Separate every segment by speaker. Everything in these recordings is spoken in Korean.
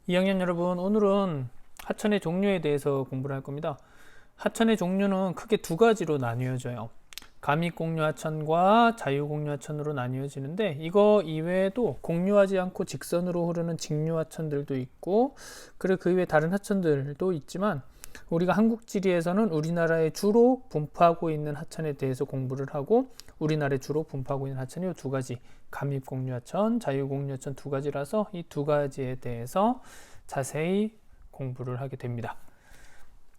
Speaker 1: 2학년 여러분, 오늘은 하천의 종류에 대해서 공부를 할 겁니다. 하천의 종류는 크게 두 가지로 나뉘어져요. 가미공류 하천과 자유공류 하천으로 나뉘어지는데, 이거 이외에도 공류하지 않고 직선으로 흐르는 직류 하천들도 있고, 그리고 그 이외에 다른 하천들도 있지만, 우리가 한국지리에서는 우리나라에 주로 분포하고 있는 하천에 대해서 공부를 하고, 우리나라에 주로 분포하고 있는 하천이 이 두 가지, 가미공류하천, 자유공류하천 두 가지라서 이 두 가지에 대해서 자세히 공부를 하게 됩니다.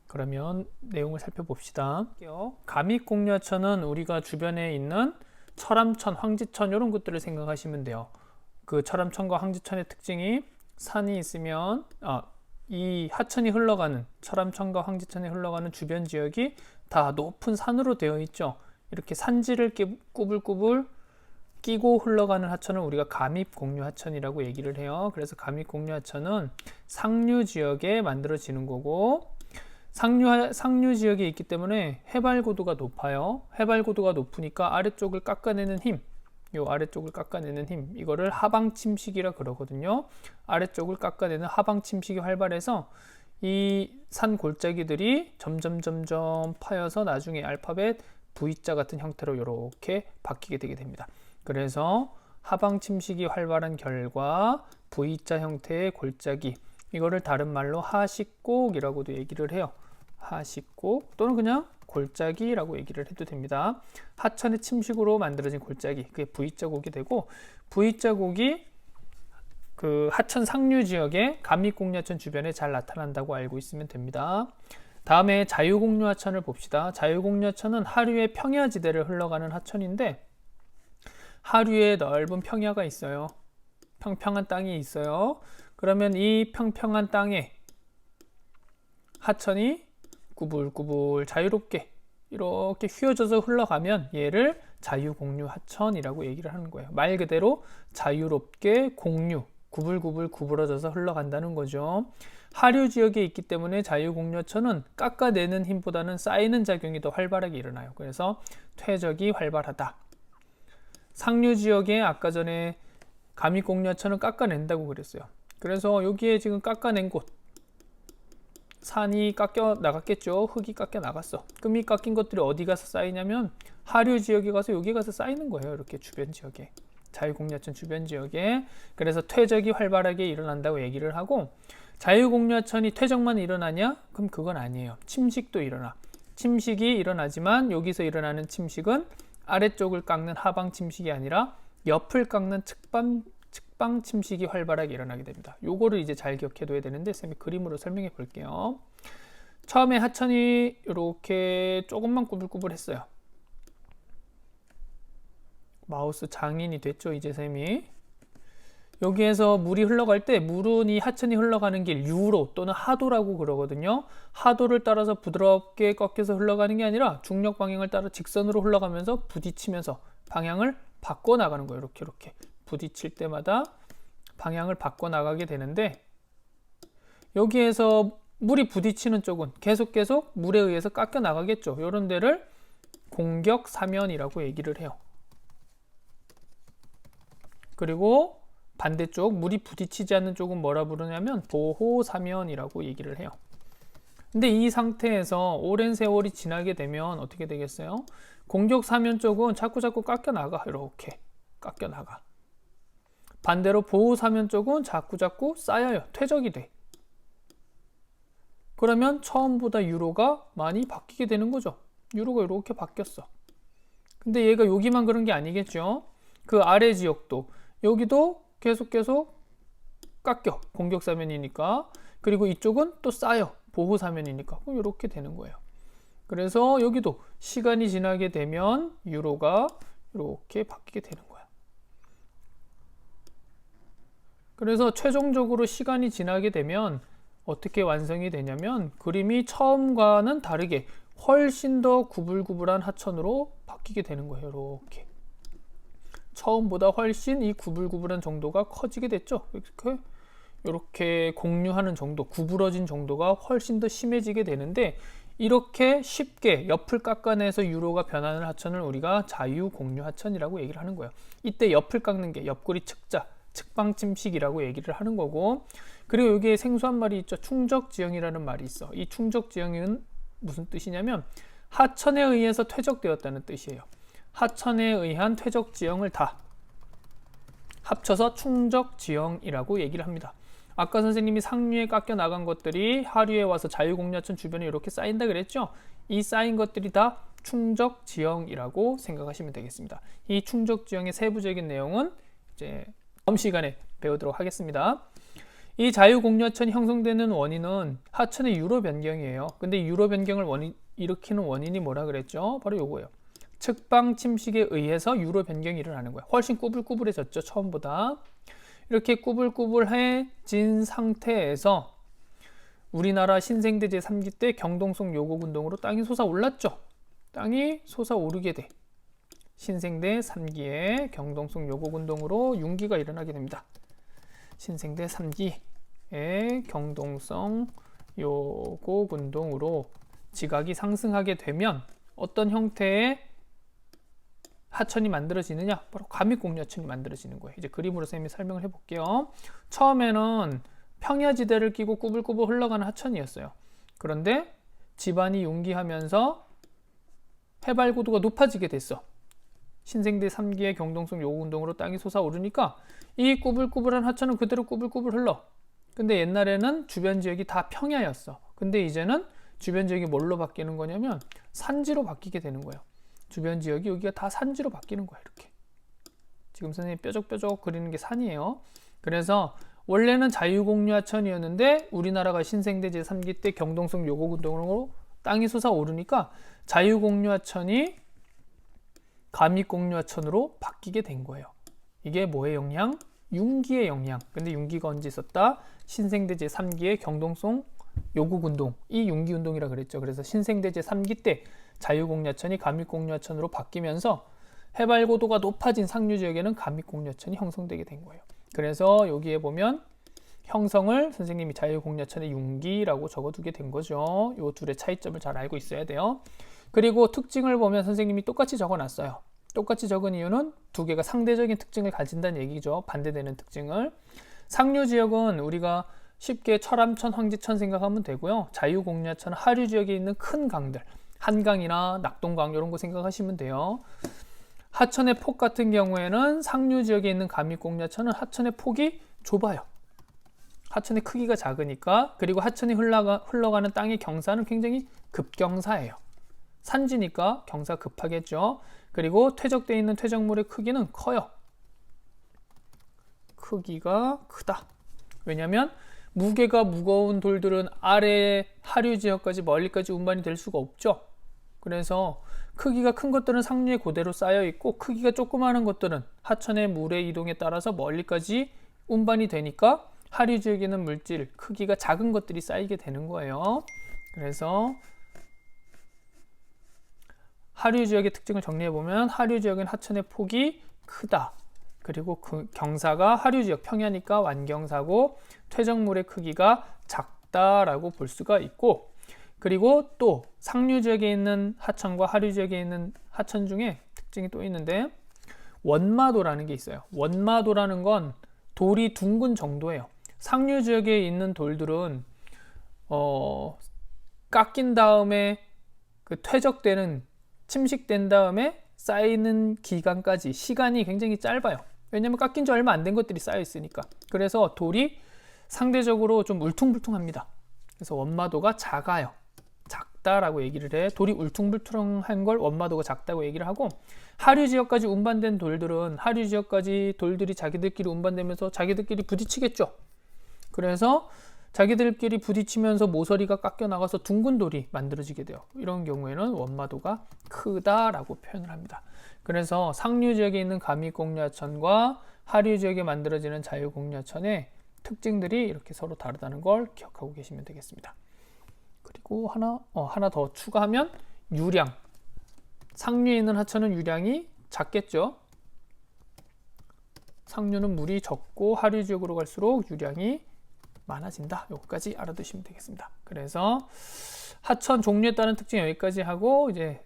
Speaker 1: 그러면 내용을 살펴봅시다. 가미공류하천은 우리가 주변에 있는 철암천, 황지천 이런 것들을 생각하시면 돼요. 그 철암천과 황지천의 특징이 산이 있으면 이 하천이 흘러가는 철암천과 황지천이 흘러가는 주변 지역이 다 높은 산으로 되어 있죠. 이렇게 산지를 꾸불꾸불 끼고 흘러가는 하천을 우리가 가밉공류하천이라고 얘기를 해요. 그래서 가밉공류하천은 상류 지역에 만들어지는 거고, 상류 지역에 있기 때문에 해발고도가 높아요. 해발고도가 높으니까 아래쪽을 깎아내는 힘, 요 아래쪽을 깎아내는 힘, 이거를 하방침식이라 그러거든요. 아래쪽을 깎아내는 하방침식이 활발해서 이 산 골짜기들이 점점 파여서 나중에 알파벳 V자 같은 형태로 이렇게 바뀌게 되게 됩니다. 그래서 하방 침식이 활발한 결과 V자 형태의 골짜기, 이거를 다른 말로 하식곡이라고도 얘기를 해요. 하식곡 또는 그냥 골짜기라고 얘기를 해도 됩니다. 하천의 침식으로 만들어진 골짜기, 그게 V자 곡이 되고, V자 곡이 그 하천 상류 지역에 가미공류하천 주변에 잘 나타난다고 알고 있으면 됩니다. 다음에 자유공류하천을 봅시다. 자유공류하천은 하류의 평야지대를 흘러가는 하천인데, 하류에 넓은 평야가 있어요. 평평한 땅이 있어요. 그러면 이 평평한 땅에 하천이 꾸불꾸불 자유롭게 이렇게 휘어져서 흘러가면 얘를 자유공류하천이라고 얘기를 하는 거예요. 말 그대로 자유롭게 공류, 구불구불 구부러져서 흘러간다는 거죠. 하류 지역에 있기 때문에 자유공류하천은 깎아내는 힘보다는 쌓이는 작용이 더 활발하게 일어나요. 그래서 퇴적이 활발하다. 상류 지역에 아까 전에 가미공류하천은 깎아낸다고 그랬어요. 그래서 여기에 지금 깎아낸 곳, 산이 깎여 나갔겠죠. 흙이 깎여 나갔어. 그럼 이 깎인 것들이 어디 가서 쌓이냐면 하류 지역에 가서 여기 가서 쌓이는 거예요. 이렇게 주변 지역에, 자유공류하천 주변 지역에. 그래서 퇴적이 활발하게 일어난다고 얘기를 하고, 자유공류하천이 퇴적만 일어나냐? 그럼 그건 아니에요. 침식도 일어나. 침식이 일어나지만 여기서 일어나는 침식은 아래쪽을 깎는 하방 침식이 아니라 옆을 깎는 측방 침식이 활발하게 일어나게 됩니다. 요거를 이제 잘 기억해둬야 되는데 쌤이 그림으로 설명해 볼게요. 처음에 하천이 이렇게 조금만 꾸불꾸불했어요. 마우스 장인이 됐죠, 이제 쌤이. 여기에서 물이 흘러갈 때, 물은 이 하천이 흘러가는 길 유로 또는 하도라고 그러거든요. 하도를 따라서 부드럽게 꺾여서 흘러가는 게 아니라 중력 방향을 따라 직선으로 흘러가면서 부딪히면서 방향을 바꿔 나가는 거예요. 이렇게 부딪힐 때마다 방향을 바꿔 나가게 되는데, 여기에서 물이 부딪히는 쪽은 계속 물에 의해서 깎여 나가겠죠. 이런 데를 공격사면이라고 얘기를 해요. 그리고 반대쪽 물이 부딪히지 않는 쪽은 뭐라 부르냐면 보호사면이라고 얘기를 해요. 근데 이 상태에서 오랜 세월이 지나게 되면 어떻게 되겠어요? 공격사면 쪽은 자꾸 깎여 나가. 이렇게 깎여 나가. 반대로 보호사면 쪽은 자꾸 쌓여요. 퇴적이 돼. 그러면 처음보다 유로가 많이 바뀌게 되는 거죠. 유로가 이렇게 바뀌었어. 근데 얘가 여기만 그런 게 아니겠죠. 그 아래 지역도, 여기도 계속 깎여. 공격사면이니까. 그리고 이쪽은 또 쌓여. 보호사면이니까. 이렇게 되는 거예요. 그래서 여기도 시간이 지나게 되면 유로가 이렇게 바뀌게 되는 거야. 그래서 최종적으로 시간이 지나게 되면 어떻게 완성이 되냐면, 그림이 처음과는 다르게 훨씬 더 구불구불한 하천으로 바뀌게 되는 거예요. 이렇게 처음보다 훨씬 이 구불구불한 정도가 커지게 됐죠. 이렇게 공류하는 정도, 구부러진 정도가 훨씬 더 심해지게 되는데, 이렇게 쉽게 옆을 깎아내서 유로가 변하는 하천을 우리가 자유공류하천이라고 얘기를 하는 거예요. 이때 옆을 깎는 게 옆구리 측자, 측방침식이라고 얘기를 하는 거고, 그리고 여기에 생소한 말이 있죠. 충적지형이라는 말이 있어. 이 충적지형은 무슨 뜻이냐면 하천에 의해서 퇴적되었다는 뜻이에요. 하천에 의한 퇴적지형을 다 합쳐서 충적지형이라고 얘기를 합니다. 아까 선생님이 상류에 깎여 나간 것들이 하류에 와서 자유공유하천 주변에 이렇게 쌓인다 그랬죠. 이 쌓인 것들이 다 충적지형이라고 생각하시면 되겠습니다. 이 충적지형의 세부적인 내용은 이제 다음 시간에 배우도록 하겠습니다. 이 자유공유하천이 형성되는 원인은 하천의 유로 변경이에요. 근데 유로 변경을 일으키는 원인이 뭐라 그랬죠? 바로 요거예요. 측방 침식에 의해서 유로 변경이 일어나는 거예요. 훨씬 꾸불꾸불해졌죠, 처음보다. 이렇게 꾸불꾸불해진 상태에서 우리나라 신생대 제3기 때 경동성 요곡운동으로 땅이 솟아올랐죠. 땅이 솟아오르게 돼 신생대 3기의 경동성 요곡운동으로 융기가 일어나게 됩니다. 신생대 3기의 경동성 요곡운동으로 지각이 상승하게 되면 어떤 형태의 하천이 만들어지느냐? 바로 감익공유하천이 만들어지는 거예요. 이제 그림으로 쌤이 설명을 해볼게요. 처음에는 평야지대를 끼고 꾸불꾸불 흘러가는 하천이었어요. 그런데 지반이 융기하면서 해발 고도가 높아지게 됐어. 신생대 3기의 경동성 요곡운동으로 땅이 솟아오르니까 이 꾸불꾸불한 하천은 그대로 꾸불꾸불 흘러. 근데 옛날에는 주변 지역이 다 평야였어. 근데 이제는 주변 지역이 뭘로 바뀌는 거냐면 산지로 바뀌게 되는 거예요. 주변 지역이 여기가 다 산지로 바뀌는 거예요. 이렇게 지금 선생님이 뾰족뾰족 그리는 게 산이에요. 그래서 원래는 자유공유하천이었는데 우리나라가 신생대 제3기 때 경동성 요곡운동으로 땅이 솟아오르니까 자유공유하천이 감익공유하천으로 바뀌게 된 거예요. 이게 뭐의 영향? 융기의 영향. 근데 융기가 언제 있었다? 신생대 제3기의 경동성 요곡운동, 이 융기운동이라 그랬죠. 그래서 신생대 제3기 때 자유공유하천이 감익공유하천으로 바뀌면서 해발 고도가 높아진 상류 지역에는 감익공유하천이 형성되게 된 거예요. 그래서 여기에 보면 형성을 선생님이 자유공유하천의 융기라고 적어두게 된 거죠. 이 둘의 차이점을 잘 알고 있어야 돼요. 그리고 특징을 보면 선생님이 똑같이 적어놨어요. 똑같이 적은 이유는 두 개가 상대적인 특징을 가진다는 얘기죠. 반대되는 특징을. 상류 지역은 우리가 쉽게 철암천, 황지천 생각하면 되고요. 자유공유하천은 하류 지역에 있는 큰 강들, 한강이나 낙동강 이런 거 생각하시면 돼요. 하천의 폭 같은 경우에는 상류 지역에 있는 감익공유하천은 하천의 폭이 좁아요. 하천의 크기가 작으니까. 그리고 하천이 흘러가는 땅의 경사는 굉장히 급경사예요. 산지니까 경사 급하겠죠. 그리고 퇴적되어 있는 퇴적물의 크기는 커요. 크기가 크다. 왜냐하면 무게가 무거운 돌들은 아래 하류 지역까지 멀리까지 운반이 될 수가 없죠. 그래서 크기가 큰 것들은 상류에 그대로 쌓여 있고 크기가 조그마한 것들은 하천의 물의 이동에 따라서 멀리까지 운반이 되니까 하류 지역에 있는 물질, 크기가 작은 것들이 쌓이게 되는 거예요. 그래서 하류 지역의 특징을 정리해보면 하류 지역은 하천의 폭이 크다. 그리고 그 경사가 하류 지역 평야니까 완경사고 퇴적물의 크기가 작다라고 볼 수가 있고, 그리고 또 상류 지역에 있는 하천과 하류 지역에 있는 하천 중에 특징이 또 있는데 원마도라는 게 있어요. 원마도라는 건 돌이 둥근 정도예요. 상류 지역에 있는 돌들은 깎인 다음에 그 퇴적되는 침식된 다음에 쌓이는 기간까지 시간이 굉장히 짧아요. 왜냐면 깎인 지 얼마 안 된 것들이 쌓여 있으니까. 그래서 돌이 상대적으로 좀 울퉁불퉁합니다. 그래서 원마도가 작아요. 작다라고 얘기를 해. 돌이 울퉁불퉁한 걸 원마도가 작다고 얘기를 하고, 하류 지역까지 운반된 돌들은 하류 지역까지 돌들이 자기들끼리 운반되면서 자기들끼리 부딪히겠죠. 그래서 자기들끼리 부딪히면서 모서리가 깎여 나가서 둥근 돌이 만들어지게 돼요. 이런 경우에는 원마도가 크다라고 표현을 합니다. 그래서 상류 지역에 있는 감익공유하천과 하류 지역에 만들어지는 자유공유하천의 특징들이 이렇게 서로 다르다는 걸 기억하고 계시면 되겠습니다. 그리고 하나 더 추가하면 유량. 상류에 있는 하천은 유량이 작겠죠. 상류는 물이 적고 하류 지역으로 갈수록 유량이 많아진다. 여기까지 알아두시면 되겠습니다. 그래서 하천 종류에 따른 특징 여기까지 하고 이제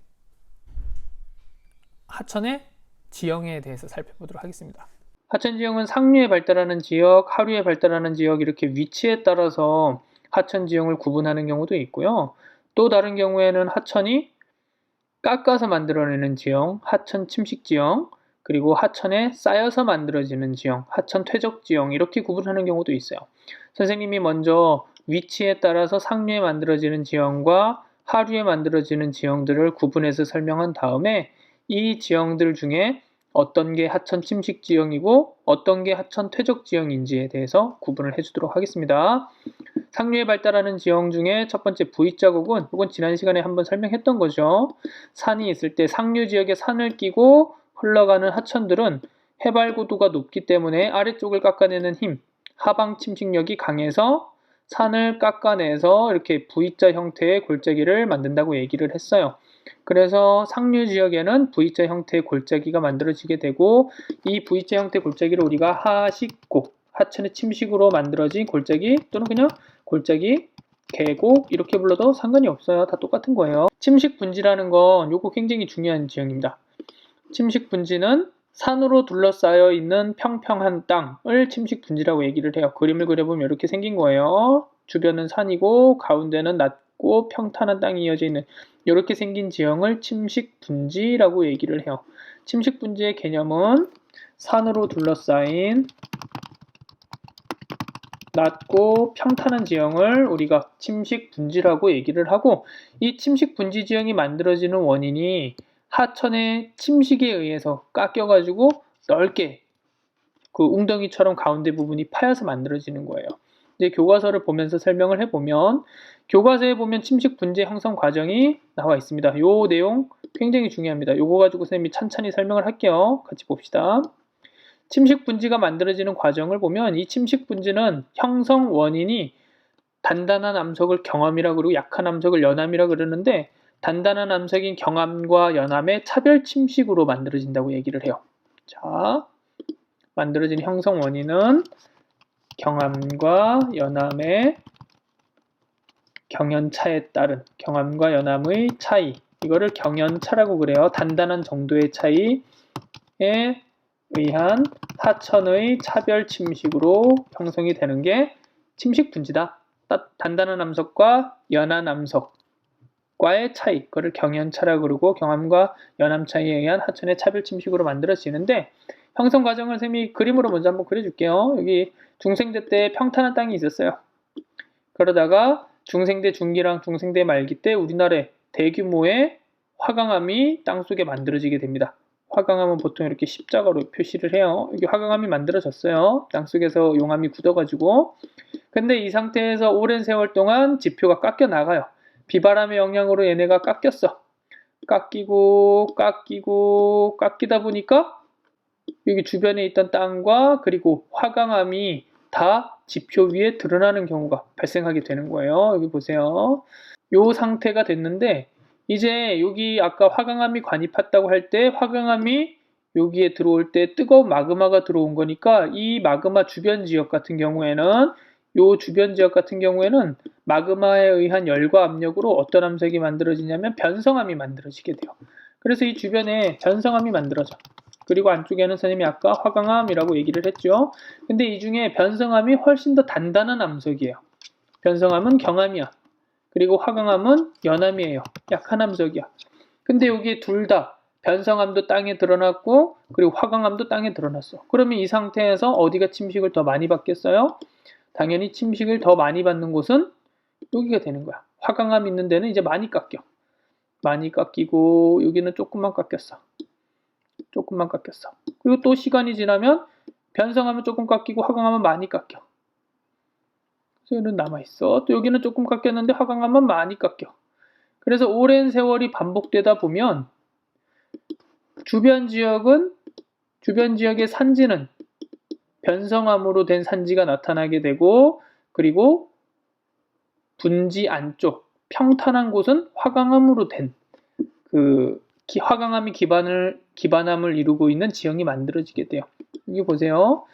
Speaker 1: 하천의 지형에 대해서 살펴보도록 하겠습니다. 하천 지형은 상류에 발달하는 지역, 하류에 발달하는 지역 이렇게 위치에 따라서 하천 지형을 구분하는 경우도 있고요. 또 다른 경우에는 하천이 깎아서 만들어내는 지형, 하천 침식 지형, 그리고 하천에 쌓여서 만들어지는 지형, 하천 퇴적 지형 이렇게 구분하는 경우도 있어요. 선생님이 먼저 위치에 따라서 상류에 만들어지는 지형과 하류에 만들어지는 지형들을 구분해서 설명한 다음에 이 지형들 중에 어떤 게 하천 침식 지형이고 어떤 게 하천 퇴적 지형인지에 대해서 구분을 해주도록 하겠습니다. 상류에 발달하는 지형 중에 첫 번째 V자국은 이건 지난 시간에 한번 설명했던 거죠. 산이 있을 때 상류 지역에 산을 끼고 흘러가는 하천들은 해발 고도가 높기 때문에 아래쪽을 깎아내는 힘, 하방 침식력이 강해서 산을 깎아내서 이렇게 V자 형태의 골짜기를 만든다고 얘기를 했어요. 그래서 상류 지역에는 V자 형태의 골짜기가 만들어지게 되고 이 V자 형태의 골짜기를 우리가 하식고, 하천의 침식으로 만들어진 골짜기 또는 그냥 골짜기, 계곡 이렇게 불러도 상관이 없어요. 다 똑같은 거예요. 침식 분지라는 건 요거 굉장히 중요한 지형입니다. 침식 분지는 산으로 둘러싸여 있는 평평한 땅을 침식 분지라고 얘기를 해요. 그림을 그려보면 이렇게 생긴 거예요. 주변은 산이고 가운데는 낮고 평탄한 땅이 이어져 있는 이렇게 생긴 지형을 침식 분지라고 얘기를 해요. 침식 분지의 개념은 산으로 둘러싸인 낮고 평탄한 지형을 우리가 침식 분지라고 얘기를 하고 이 침식 분지 지형이 만들어지는 원인이 하천의 침식에 의해서 깎여가지고 넓게 그 웅덩이처럼 가운데 부분이 파여서 만들어지는 거예요. 이제 교과서를 보면서 설명을 해보면 교과서에 보면 침식 분지 형성 과정이 나와 있습니다. 요 내용 굉장히 중요합니다. 요거 가지고 선생님이 찬찬히 설명을 할게요. 같이 봅시다. 침식 분지가 만들어지는 과정을 보면 이 침식 분지는 형성 원인이 단단한 암석을 경암이라고 그러고 약한 암석을 연암이라고 그러는데 단단한 암석인 경암과 연암의 차별 침식으로 만들어진다고 얘기를 해요. 자, 만들어진 형성 원인은 경암과 연암의 경연차에 따른 경암과 연암의 차이, 이거를 경연차라고 그래요. 단단한 정도의 차이에 의한 하천의 차별 침식으로 형성이 되는 게 침식 분지다. 단단한 암석과 연한 암석과의 차이, 그거를 경연차라고 그러고 경암과 연암 차이에 의한 하천의 차별 침식으로 만들어지는데 형성 과정을 선생님이 그림으로 먼저 한번 그려줄게요. 여기 중생대 때 평탄한 땅이 있었어요. 그러다가 중생대 중기랑 중생대 말기 때 우리나라에 대규모의 화강암이 땅속에 만들어지게 됩니다. 화강암은 보통 이렇게 십자가로 표시를 해요. 여기 화강암이 만들어졌어요. 땅속에서 용암이 굳어가지고. 근데 이 상태에서 오랜 세월 동안 지표가 깎여 나가요. 비바람의 영향으로 얘네가 깎였어. 깎이다 보니까 여기 주변에 있던 땅과 그리고 화강암이 다 지표 위에 드러나는 경우가 발생하게 되는 거예요. 여기 보세요. 요 상태가 됐는데 이제 여기 아까 화강암이 관입했다고 할 때 화강암이 여기에 들어올 때 뜨거운 마그마가 들어온 거니까 이 마그마 주변 지역 같은 경우에는 마그마에 의한 열과 압력으로 어떤 암석이 만들어지냐면 변성암이 만들어지게 돼요. 그래서 이 주변에 변성암이 만들어져. 그리고 안쪽에는 선생님이 아까 화강암이라고 얘기를 했죠. 근데 이 중에 변성암이 훨씬 더 단단한 암석이에요. 변성암은 경암이야. 그리고 화강암은 연암이에요. 약한 암석이야. 근데 여기 둘 다 변성암도 땅에 드러났고 그리고 화강암도 땅에 드러났어. 그러면 이 상태에서 어디가 침식을 더 많이 받겠어요? 당연히 침식을 더 많이 받는 곳은 여기가 되는 거야. 화강암 있는 데는 이제 많이 깎여. 많이 깎이고 여기는 조금만 깎였어. 그리고 또 시간이 지나면 변성암은 조금 깎이고 화강암은 많이 깎여. 그래서 여기는 남아있어. 또 여기는 조금 깎였는데 화강암은 많이 깎여. 그래서 오랜 세월이 반복되다 보면 주변 지역의 산지는 변성암으로 된 산지가 나타나게 되고 그리고 분지 안쪽 평탄한 곳은 화강암으로 된 화강암이 기반암을 이루고 있는 지형이 만들어지게 돼요. 여기 보세요.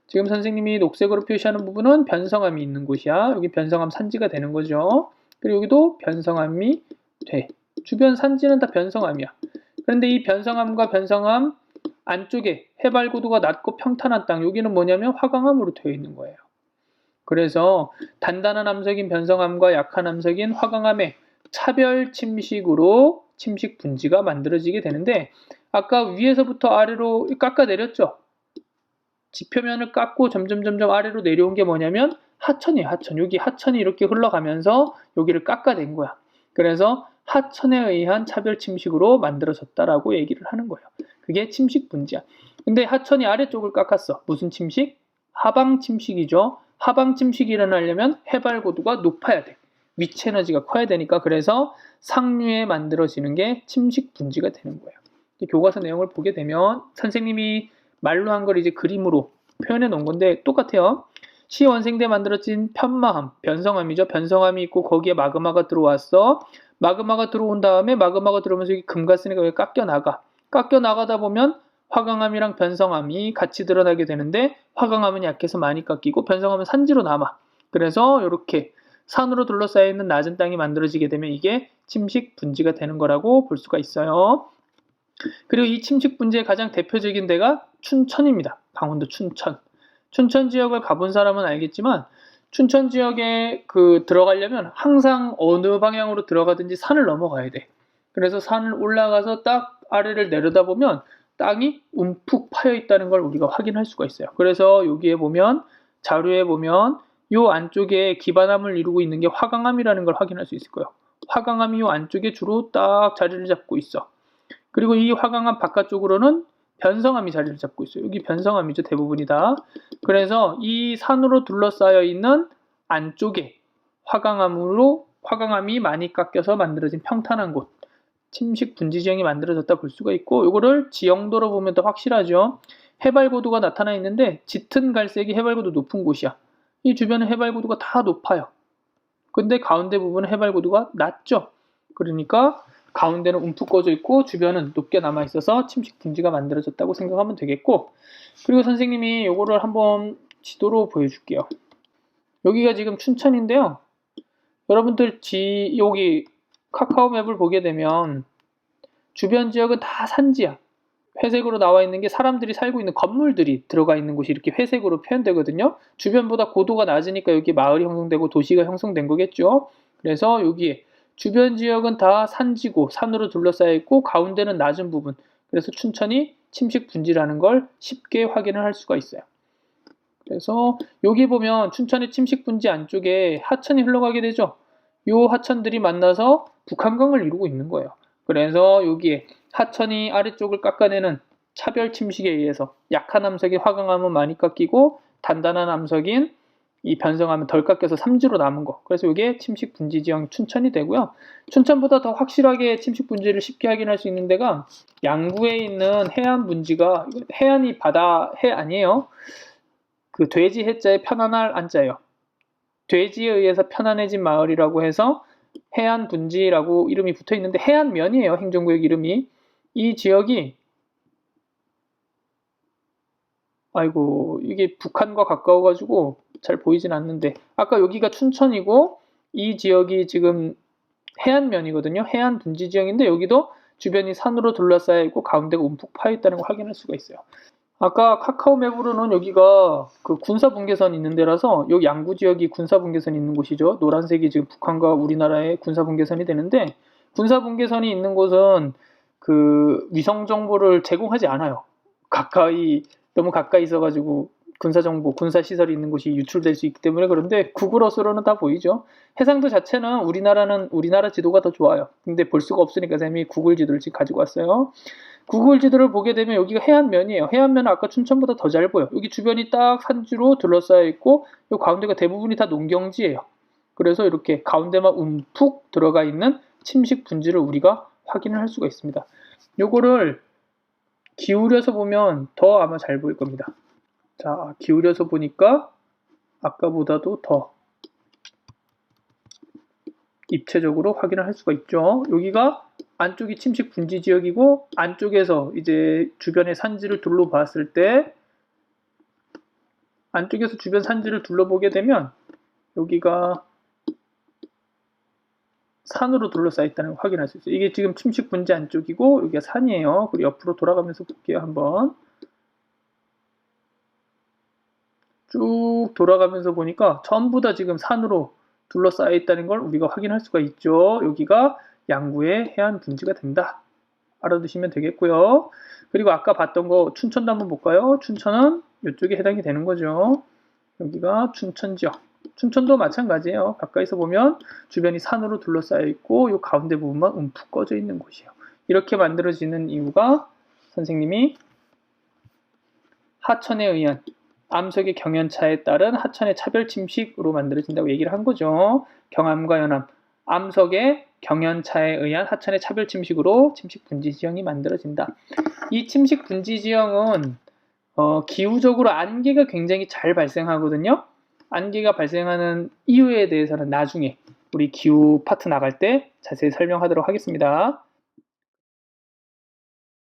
Speaker 1: 지금 선생님이 녹색으로 표시하는 부분은 변성암이 있는 곳이야. 여기 변성암 산지가 되는 거죠. 그리고 여기도 변성암이 돼. 주변 산지는 다 변성암이야. 그런데 이 변성암과 변성암 안쪽에 해발고도가 낮고 평탄한 땅, 여기는 뭐냐면 화강암으로 되어 있는 거예요. 그래서 단단한 암석인 변성암과 약한 암석인 화강암의 차별 침식으로 침식 분지가 만들어지게 되는데, 아까 위에서부터 아래로 깎아내렸죠. 지표면을 깎고 점점 아래로 내려온 게 뭐냐면 하천이에요. 하천. 여기 하천이 이렇게 흘러가면서 여기를 깎아낸 거야. 그래서 하천에 의한 차별 침식으로 만들어졌다라고 얘기를 하는 거예요. 그게 침식 분지야. 근데 하천이 아래쪽을 깎았어. 무슨 침식? 하방 침식이죠. 하방 침식이 일어나려면 해발 고도가 높아야 돼. 위치 에너지가 커야 되니까. 그래서 상류에 만들어지는 게 침식 분지가 되는 거예요. 교과서 내용을 보게 되면 선생님이 말로 한 걸 이제 그림으로 표현해 놓은 건데 똑같아요. 시원생대 만들어진 편마함, 변성암이죠. 변성암이 있고 거기에 마그마가 들어왔어. 마그마가 들어온 다음에 마그마가 들어오면서 여기 금가스니까 여기 깎여 나가. 깎여 나가다 보면 화강암이랑 변성암이 같이 드러나게 되는데, 화강암은 약해서 많이 깎이고 변성암은 산지로 남아. 그래서 이렇게 산으로 둘러싸여 있는 낮은 땅이 만들어지게 되면 이게 침식 분지가 되는 거라고 볼 수가 있어요. 그리고 이 침식 분지의 가장 대표적인 데가 춘천입니다. 강원도 춘천. 춘천 지역을 가본 사람은 알겠지만 춘천 지역에 들어가려면 항상 어느 방향으로 들어가든지 산을 넘어가야 돼. 그래서 산을 올라가서 딱 아래를 내려다보면 땅이 움푹 파여 있다는 걸 우리가 확인할 수가 있어요. 그래서 여기에 보면, 자료에 보면 요 안쪽에 기반암을 이루고 있는 게 화강암이라는 걸 확인할 수 있을 거예요. 화강암이 요 안쪽에 주로 딱 자리를 잡고 있어. 그리고 이 화강암 바깥쪽으로는 변성암이 자리를 잡고 있어요. 여기 변성암이죠, 대부분이 다. 그래서 이 산으로 둘러싸여 있는 안쪽에 화강암이 많이 깎여서 만들어진 평탄한 곳, 침식 분지 지형이 만들어졌다 볼 수가 있고, 이거를 지형도로 보면 더 확실하죠. 해발고도가 나타나 있는데 짙은 갈색이 해발고도 높은 곳이야. 이 주변은 해발고도가 다 높아요. 근데 가운데 부분은 해발고도가 낮죠. 그러니까 가운데는 움푹 꺼져 있고 주변은 높게 남아 있어서 침식 분지가 만들어졌다고 생각하면 되겠고, 그리고 선생님이 요거를 한번 지도로 보여줄게요. 여기가 지금 춘천인데요. 여러분들 여기 카카오 맵을 보게 되면 주변 지역은 다 산지야. 회색으로 나와 있는 게 사람들이 살고 있는 건물들이 들어가 있는 곳이 이렇게 회색으로 표현되거든요. 주변보다 고도가 낮으니까 여기 마을이 형성되고 도시가 형성된 거겠죠. 그래서 여기에 주변 지역은 다 산지고 산으로 둘러싸여 있고 가운데는 낮은 부분. 그래서 춘천이 침식 분지라는 걸 쉽게 확인을 할 수가 있어요. 그래서 여기 보면 춘천의 침식 분지 안쪽에 하천이 흘러가게 되죠. 이 하천들이 만나서 북한강을 이루고 있는 거예요. 그래서 여기에 하천이 아래쪽을 깎아내는 차별 침식에 의해서 약한 암석인 화강암은 많이 깎이고 단단한 암석인 이 변성암은 덜 깎여서 삼지로 남은 거. 그래서 이게 침식 분지 지형 춘천이 되고요. 춘천보다 더 확실하게 침식 분지를 쉽게 확인할 수 있는 데가 양구에 있는 해안 분지가, 해안이 바다 해 아니에요. 돼지 해자에 편안할 안자예요. 돼지에 의해서 편안해진 마을이라고 해서 해안 분지라고 이름이 붙어 있는데 해안면이에요. 행정구역 이름이. 이 지역이 이게 북한과 가까워가지고 잘 보이진 않는데, 아까 여기가 춘천이고 이 지역이 지금 해안면이거든요. 해안 분지 지역인데 여기도 주변이 산으로 둘러싸여 있고 가운데가 움푹 파여 있다는 걸 확인할 수가 있어요. 아까 카카오맵으로는 여기가 군사분계선 있는 데라서 여기 양구 지역이 군사분계선 있는 곳이죠. 노란색이 지금 북한과 우리나라의 군사분계선이 되는데, 군사분계선이 있는 곳은 위성 정보를 제공하지 않아요. 너무 가까이 있어가지고 군사정보, 군사시설이 있는 곳이 유출될 수 있기 때문에. 그런데 구글어스로는 다 보이죠. 해상도 자체는 우리나라 지도가 더 좋아요. 근데 볼 수가 없으니까 쌤이 구글 지도를 지금 가지고 왔어요. 구글 지도를 보게 되면 여기가 해안면이에요. 해안면은 아까 춘천보다 더 잘 보여. 여기 주변이 딱 산지로 둘러싸여 있고 이 가운데가 대부분이 다 농경지예요. 그래서 이렇게 가운데만 움푹 들어가 있는 침식 분지를 우리가 확인을 할 수가 있습니다. 요거를 기울여서 보면 더 아마 잘 보일 겁니다. 자, 기울여서 보니까 아까보다도 더 입체적으로 확인을 할 수가 있죠. 여기가 안쪽이 침식 분지 지역이고 안쪽에서 이제 주변의 산지를 둘러봤을 때, 안쪽에서 주변 산지를 둘러보게 되면 여기가 산으로 둘러싸여 있다는 걸 확인할 수 있어요. 이게 지금 침식 분지 안쪽이고 여기가 산이에요. 그리고 옆으로 돌아가면서 볼게요. 한번 쭉 돌아가면서 보니까 전부 다 지금 산으로 둘러싸여 있다는 걸 우리가 확인할 수가 있죠. 여기가 양구의 해안 분지가 된다. 알아두시면 되겠고요. 그리고 아까 봤던 거 춘천도 한번 볼까요? 춘천은 이쪽에 해당이 되는 거죠. 여기가 춘천 지역. 춘천도 마찬가지예요. 가까이서 보면 주변이 산으로 둘러싸여 있고 이 가운데 부분만 움푹 꺼져 있는 곳이에요. 이렇게 만들어지는 이유가 선생님이 하천에 의한 암석의 경연차에 따른 하천의 차별 침식으로 만들어진다고 얘기를 한 거죠. 경암과 연암, 암석의 경연차에 의한 하천의 차별 침식으로 침식 분지 지형이 만들어진다. 이 침식 분지 지형은 기후적으로 안개가 굉장히 잘 발생하거든요. 안개가 발생하는 이유에 대해서는 나중에 우리 기후 파트 나갈 때 자세히 설명하도록 하겠습니다.